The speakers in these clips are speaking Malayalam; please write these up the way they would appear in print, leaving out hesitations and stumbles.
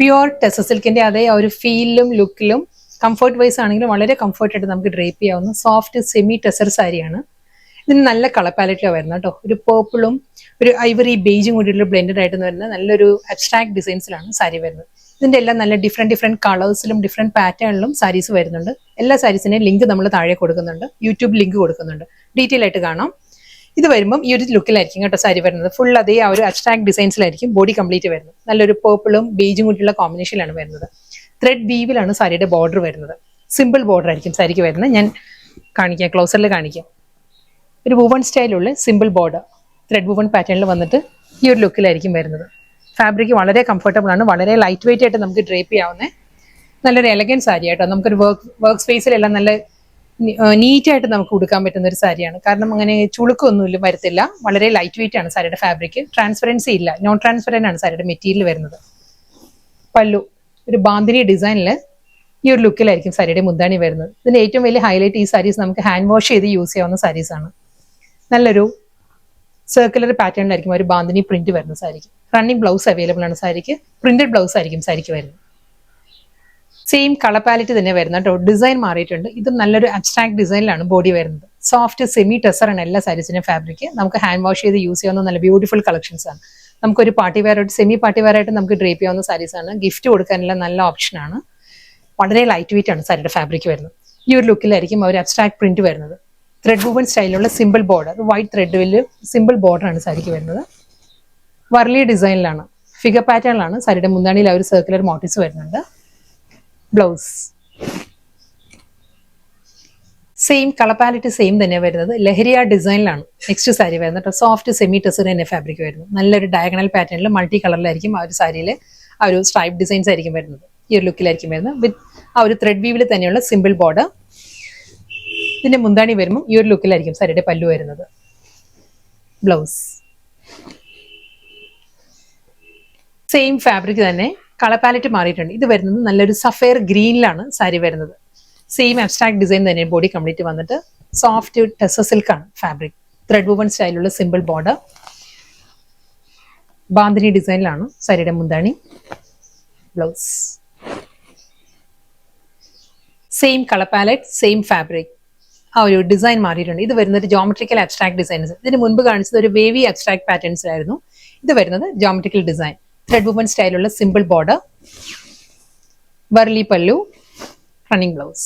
പ്യുവർ ടെസർ സിൽക്കിന്റെ അതേ ആ ഒരു ഫീലിലും ലുക്കിലും കംഫർട്ട് വൈസ് ആണെങ്കിലും വളരെ കംഫർട്ടായിട്ട് നമുക്ക് ഡ്രേപ്പ് ചെയ്യാവുന്ന സോഫ്റ്റ് സെമി ടെസർ സാരിയാണ്. ഇതിന് നല്ല കളർ പാലറ്റിലാണ് വരുന്നത് കേട്ടോ. ഒരു പേർപ്പിളും ഒരു ഐവറി ബേജും കൂടിയുള്ള ബ്ലെൻഡഡ് ആയിട്ട് വരുന്ന നല്ലൊരു അബ്സ്ട്രാക്ട് ഡിസൈൻസിലാണ് സാരി വരുന്നത്. ഇതിന്റെ എല്ലാം നല്ല ഡിഫറെന്റ് കളേഴ്സിലും ഡിഫറെന്റ് പാറ്റേണിലും സാരീസ് വരുന്നുണ്ട്. എല്ലാ സാരീസിന്റെയും ലിങ്ക് നമ്മൾ താഴെ കൊടുക്കുന്നുണ്ട്, യൂട്യൂബ് ലിങ്ക് കൊടുക്കുന്നുണ്ട്, ഡീറ്റെയിൽ ആയിട്ട് കാണാം. ഇത് വരുമ്പം ഈ ഒരു ലുക്കിലായിരിക്കും കേട്ടോ സാരി വരുന്നത്. ഫുൾ അതേ ആ ഒരു അബ്സ്ട്രാക്ട് ഡിസൈൻസിലായിരിക്കും ബോഡി കംപ്ലീറ്റ് വരുന്നത്. നല്ലൊരു പേർപ്പിളും ബേജും കൂടിയുള്ള കോമ്പിനേഷനിലാണ് വരുന്നത്. ത്രെഡ് വീവിലാണ് സാരിയുടെ ബോർഡർ വരുന്നത്. സിമ്പിൾ ബോർഡർ ആയിരിക്കും സാരിക്ക് വരുന്നത്. ഞാൻ കാണിക്കാം, ക്ലോസറിൽ കാണിക്കാം. ഒരു വുവൺ സ്റ്റൈലുള്ള സിമ്പിൾ ബോർഡർ ത്രെഡ് വുവൺ പാറ്റേണിൽ വന്നിട്ട് ഈ ഒരു ലുക്കിലായിരിക്കും വരുന്നത്. ഫാബ്രിക് വളരെ കംഫർട്ടബിൾ ആണ്, വളരെ ലൈറ്റ് വെയിറ്റ് ആയിട്ട് നമുക്ക് ഡ്രേപ്പ് ചെയ്യാവുന്ന നല്ലൊരു എലഗൻറ്റ് സാരി ആയിട്ടോ. നമുക്കൊരു വർക്ക് സ്പേസിലെല്ലാം നല്ല നീറ്റായിട്ട് നമുക്ക് ഉടുക്കാൻ പറ്റുന്ന ഒരു സാരിയാണ്. കാരണം അങ്ങനെ ചുളുക്കൊന്നുമില്ല, വരത്തില്ല. വളരെ ലൈറ്റ് വെയിറ്റ് ആണ് സാരിയുടെ ഫാബ്രിക്. ട്രാൻസ്പെറൻസി ഇല്ല, നോൺ ട്രാൻസ്പെറന്റ് ആണ് സാരിയുടെ മെറ്റീരിയൽ വരുന്നത്. പല്ലു ഒരു ബാന്തിനി ഡിസൈനിൽ ഈ ഒരു ലുക്കിലായിരിക്കും സാരിയുടെ മുന്താണി വരുന്നത്. ഇതിന്റെ ഏറ്റവും വലിയ ഹൈലൈറ്റ് ഈ സാരീസ് നമുക്ക് ഹാൻഡ് വാഷ് ചെയ്ത് യൂസ് ചെയ്യാവുന്ന സാരീസാണ്. നല്ലൊരു സർക്കുലർ പാറ്റേണിലായിരിക്കും ഒരു ബാന്തിനി പ്രിന്റ് വരുന്ന സാരിക്ക്. റണ്ണിങ് ബ്ലൗസ് അവൈലബിൾ ആണ് സാരിക്ക്. പ്രിന്റഡ് ബ്ലൗസ് ആയിരിക്കും സാരിക്ക് വരുന്നത്. സെയിം കളർ പാലറ്റ് തന്നെ വരുന്ന കേട്ടോ. ഡിസൈൻ മാറിയിട്ടുണ്ട്. ഇത് നല്ലൊരു അബ്സ്ട്രാക്ട് ഡിസൈനിലാണ് ബോഡി വരുന്നത്. സോഫ്റ്റ് സെമി ടെസർ ആണ് എല്ലാ സാരീസിന്റെ ഫാബ്രിക്. നമുക്ക് ഹാൻഡ് വാഷ് ചെയ്ത് യൂസ് ചെയ്യാവുന്ന നല്ല ബ്യൂട്ടിഫുൾ കളക്ഷൻസ് ആണ്. നമുക്കൊരു പാർട്ടി വെയർ ആയിട്ട് സെമി പാർട്ടി വെയർ ആയിട്ട് നമുക്ക് ഡ്രേപ്പ് ചെയ്യാവുന്ന സാരീസ് ആണ്. ഗിഫ്റ്റ് കൊടുക്കാനുള്ള നല്ല ഓപ്ഷനാണ്. വളരെ ലൈറ്റ് വെയിറ്റ് ആണ് സാരിയുടെ ഫാബ്രിക് വരുന്നത്. ഈ ഒരു ലുക്കിലായിരിക്കും ഒരു അബ്സ്ട്രാക്ട് പ്രിന്റ് വരുന്നത്. ത്രെഡ് വുവൺ സ്റ്റൈലിലുള്ള സിമ്പിൾ ബോർഡർ, വൈറ്റ് ത്രെഡിൽ സിമ്പിൾ ബോർഡർ ആണ് സാരിക്ക് വരുന്നത്. വർലി ഡിസൈനിലാണ്, ഫിഗർ പാറ്റേണിലാണ് സാരിയുടെ മുന്താണിയിൽ ആ ഒരു സർക്കുലർ മോട്ടീവ്സ് വരുന്നുണ്ട്. Blouse same colour palette same തന്നെ വരുന്നത്. ലഹരിയ ഡിസൈനിലാണ് നെക്സ്റ്റ് സാരി വരുന്നത്. സോഫ്റ്റ് സെമി ടെസർ തന്നെ ഫാബ്രിക് വരുന്നത്. നല്ലൊരു ഡയഗണൽ പാറ്റേണിൽ മൾട്ടി കളറിലായിരിക്കും ആ ഒരു സാരിയിൽ ആ ഒരു സ്ട്രൈപ്പ് ഡിസൈൻസ് ആയിരിക്കും വരുന്നത്. ഈ ഒരു ലുക്കിലായിരിക്കും വരുന്നത്. വിത്ത് ആ ഒരു ത്രെഡ് വീവിൽ തന്നെയുള്ള സിമ്പിൾ ബോർഡർ. ഇതിന്റെ മുന്താണി വരുമ്പോൾ ഈ ഒരു ലുക്കിലായിരിക്കും സാരിയുടെ പല്ലു വരുന്നത്. ബ്ലൗസ് സെയിം ഫാബ്രിക് തന്നെ, കളർ പാലറ്റ് മാറിയിട്ടുണ്ട്. ഇത് വരുന്നത് നല്ലൊരു സഫയർ ഗ്രീനിലാണ് സാരി വരുന്നത്. സെയിം അബ്സ്ട്രാക്ട് ഡിസൈൻ തന്നെ ബോഡി കംപ്ലീറ്റ് വന്നിട്ട് സോഫ്റ്റ് ടെസർ സിൽക്ക് ആണ് ഫാബ്രിക്. ത്രെഡ് വുവൺ സ്റ്റൈലുള്ള സിമ്പിൾ ബോർഡർ. ബാന്തിനി ഡിസൈനിലാണ് സാരിയുടെ മുന്താണി. Blouse same colour palette same fabric. ആ ഒരു ഡിസൈൻ മാറിയിട്ടുണ്ട്. ഇത് വരുന്നത് ജോമെട്രിക്കൽ അബ്സ്ട്രാക്ട് ഡിസൈൻസ്. ഇതിന് മുൻപ് കാണിച്ചത് ഒരു വേവി അബ്സ്ട്രാക്ട് പാറ്റേൺസ് ആയിരുന്നു. ഇത് വരുന്നത് ജോമെട്രിക്കൽ ഡിസൈൻ. ത്രെഡ് വുവൺ സ്റ്റൈലുള്ള simple border. Warli pallu, running blouse.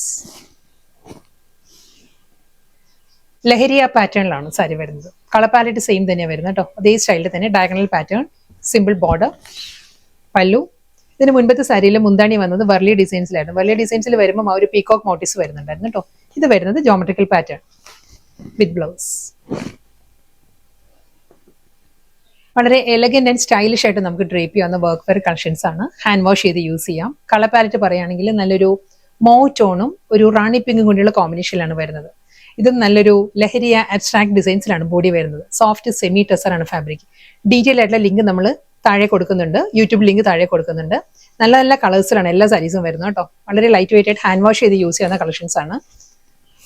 ലഹരിയ പാറ്റേണിലാണ് സാരി വരുന്നത്. കളർ പാലറ്റ് സെയിം തന്നെയാണ് വരുന്നത് കേട്ടോ. അതേ സ്റ്റൈലിൽ തന്നെ ഡയഗണൽ പാറ്റേൺ, സിമ്പിൾ ബോർഡർ, പല്ലു. ഇതിന് മുൻപത്തെ സാരിയിൽ മുന്താണി വന്നത് വർലി ഡിസൈൻസിലായിരുന്നു. വർലി ഡിസൈൻസിൽ വരുമ്പോൾ ആ ഒരു പീകോക്ക് മോട്ടീവ്സ് വരുന്നുണ്ടായിരുന്നു കേട്ടോ. ഇത് വരുന്നത് ജോമെട്രിക്കൽ പാറ്റേൺ വിത്ത് ബ്ലൗസ്. വളരെ എലഗന്റ് ആൻഡ് സ്റ്റൈലിഷ് ആയിട്ട് നമുക്ക് ഡ്രേപ്പ് ചെയ്യാവുന്ന വർക്ക് വെയർ കളക്ഷൻസ് ആണ്. ഹാൻഡ് വാഷ് ചെയ്ത് യൂസ് ചെയ്യാം. കളർ പാലറ്റ് പറയുകയാണെങ്കിൽ നല്ലൊരു മോ ടോണും ഒരു റാണി പിങ്കും കൊണ്ടുള്ള കോമ്പിനേഷനിലാണ് വരുന്നത്. ഇത് നല്ലൊരു ലഹരിയ അബ്സ്ട്രാക്ട് ഡിസൈൻസിലാണ് ബോഡി വരുന്നത്. സോഫ്റ്റ് സെമി ടെസർ ആണ് ഫാബ്രിക്. ഡീറ്റെയിൽ ആയിട്ടുള്ള ലിങ്ക് നമ്മൾ താഴെ കൊടുക്കുന്നുണ്ട്, യൂട്യൂബ് ലിങ്ക് താഴെ കൊടുക്കുന്നുണ്ട്. നല്ല നല്ല കളേഴ്സിലാണ് എല്ലാ സാരീസും വരുന്നത് കേട്ടോ. വളരെ ലൈറ്റ് വെയിറ്റ് ആയിട്ട് ഹാൻഡ് വാഷ് ചെയ്ത് യൂസ് ചെയ്യുന്ന കളക്ഷൻസ് ആണ്.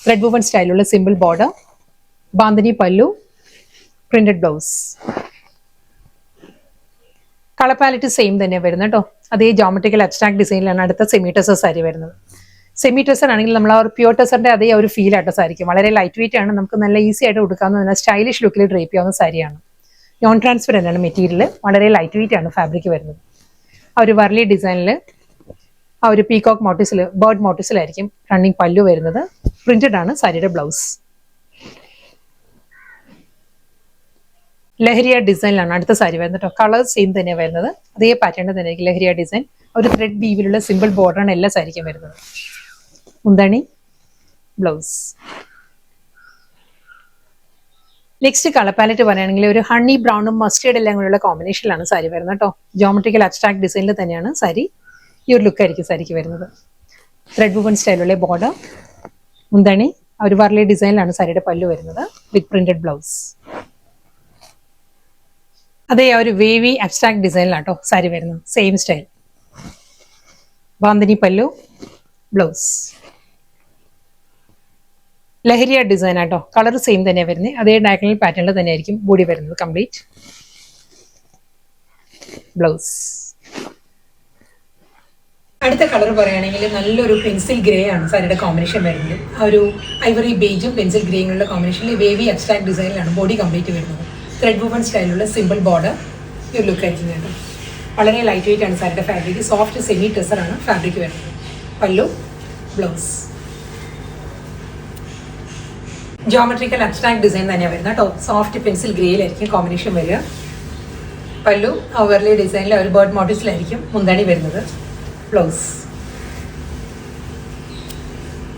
ത്രെഡ് വുവൺ സ്റ്റൈലുള്ള simple border, bandhani pallu, printed blouse. Colour palette same തന്നെ വരുന്നത് കേട്ടോ. അതേ ജോമെട്രിക്കൽ അബ്സ്ട്രാക്ട് ഡിസൈനിലാണ് അടുത്ത സെമി ടെസർ സാരി വരുന്നത്. സെമി ടെസർ ആണെങ്കിൽ നമ്മൾ ആ ഒരു പ്യൂർ ടെസറിന്റെ അതേ ഒരു ഫീൽ ആയിട്ട് സാരിക്കും. വളരെ ലൈറ്റ് വെയിറ്റ് ആണ്, നമുക്ക് നല്ല ഈസി ആയിട്ട് കൊടുക്കാവുന്ന നല്ല സ്റ്റൈലിഷ് ലുക്കിൽ ഡ്രേപ്പ് ചെയ്യാവുന്ന സാരിയാണ്. നോൺ ട്രാൻസ്പെറന്റ് ആണ് മെറ്റീരിയൽ. വളരെ ലൈറ്റ് വെയിറ്റ് ആണ് ഫാബ്രിക് വരുന്നത്. ആ ഒരു വർലി ഡിസൈനിൽ ആ ഒരു പീകോക്ക് മോട്ടീവ്സിൽ, ബേർഡ് മോട്ടീവ്സിലായിരിക്കും റണ്ണിങ് പല്ലു വരുന്നത്. പ്രിന്റഡ് ആണ് സാരിയുടെ ബ്ലൗസ്. ലഹരിയ ഡിസൈനിലാണ് അടുത്ത സാരി വരുന്നത് കേട്ടോ. കളർ സെയിം തന്നെയാണ് വരുന്നത്. അതേ പാറ്റേണിൽ തന്നെ ആയിരിക്കും ലഹരിയ ഡിസൈൻ. ഒരു ത്രെഡ് ബീവിലുള്ള സിമ്പിൾ ബോർഡറാണ് എല്ലാ സാരിക്കും വരുന്നത്. മുന്താണി, ബ്ലൗസ്. നെക്സ്റ്റ് കളർ പാലറ്റ് പറയുകയാണെങ്കിൽ ഒരു ഹണി ബ്രൗണും മസ്റ്റേർഡ് എല്ലാം കൂടെയുള്ള കോമ്പിനേഷനിലാണ് സാരി വരുന്നത് കേട്ടോ. ജോമെട്രിക്കൽ അബ്സ്ട്രാക്ട് ഡിസൈനിൽ തന്നെയാണ് സാരി. ഈ ഒരു ലുക്കായിരിക്കും സാരിക്ക് വരുന്നത്. ത്രെഡ് വുവൺ സ്റ്റൈലുള്ള ബോർഡർ, മുന്താണി. ഒരു വർലി ഡിസൈനിലാണ് സാരിയുടെ പല്ലു വരുന്നത് വിത്ത് പ്രിന്റഡ് ബ്ലൗസ്. അതേ ആ ഒരു വേവി അബ്സ്ട്രാക്ട് ഡിസൈനിലാട്ടോ സാരി വരുന്നത്. Same style. Bandhani pallu, blouse. Leheriya design ആട്ടോ. കളർ സെയിം തന്നെയാണ് വരുന്നത്. അതേ ഡയഗണൽ പാറ്റേണിൽ തന്നെയായിരിക്കും ബോഡി വരുന്നത് കംപ്ലീറ്റ്. ബ്ലൗസ്. അടുത്ത കളർ പറയുകയാണെങ്കിൽ നല്ലൊരു പെൻസിൽ ഗ്രേ ആണ് സാരിയുടെ കോമ്പിനേഷൻ വരുന്നത്. ആ ഒരു ഐവറി ബേജും പെൻസിൽ ഗ്രേയിലുള്ള കോമ്പിനേഷനിൽ വേവി അബ്സ്ട്രാക്ട് ഡിസൈനിലാണ് ബോഡി കംപ്ലീറ്റ് വരുന്നത്. ത്രെഡ് വുമൺ സ്റ്റൈലിലുള്ള സിമ്പിൾ ബോർഡർ ഈ ലുക്ക് ആയിരിക്കും കേട്ടോ. വളരെ ലൈറ്റ് വെയിറ്റ് ആണ് സാരിയുടെ ഫാബ്രിക്. സോഫ്റ്റ് സെമി ടെസറാണ് ഫാബ്രിക് വരുന്നത്. പല്ലു, ബ്ലൗസ് ജോമെട്രിക്കൽ അബ്സ്ട്രാക്ട് ഡിസൈൻ തന്നെയാണ് വരുന്നത് കേട്ടോ. സോഫ്റ്റ് പെൻസിൽ ഗ്രേയിലായിരിക്കും കോമ്പിനേഷൻ വരിക. പല്ലു ഓവർലേ ഡിസൈനിൽ ഒരു ബേർഡ് മോട്ടീവ്സിലായിരിക്കും മുന്താണി വരുന്നത്. ബ്ലൗസ്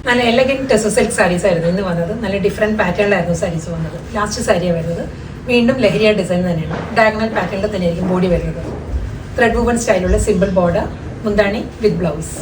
നല്ല എലഗൻറ്റ് ടെസർ സിൽക്ക് സാരീസ് ആയിരുന്നു ഇന്ന് വന്നത്. നല്ല ഡിഫറെൻറ്റ് പാറ്റേണിലായിരുന്നു സാരീസ് വന്നത്. ലാസ്റ്റ് സാരിയാണ് വരുന്നത്. വീണ്ടും ലഹരിയ ഡിസൈൻ തന്നെയാണ്. ഡയഗണൽ പാറ്റേണിൽ തന്നെയായിരിക്കും ബോഡി വരുന്നത്. ത്രെഡ് വുമൺ സ്റ്റൈലുള്ള സിമ്പിൾ ബോർഡർ, മുന്താണി വിത്ത് ബ്ലൗസ്.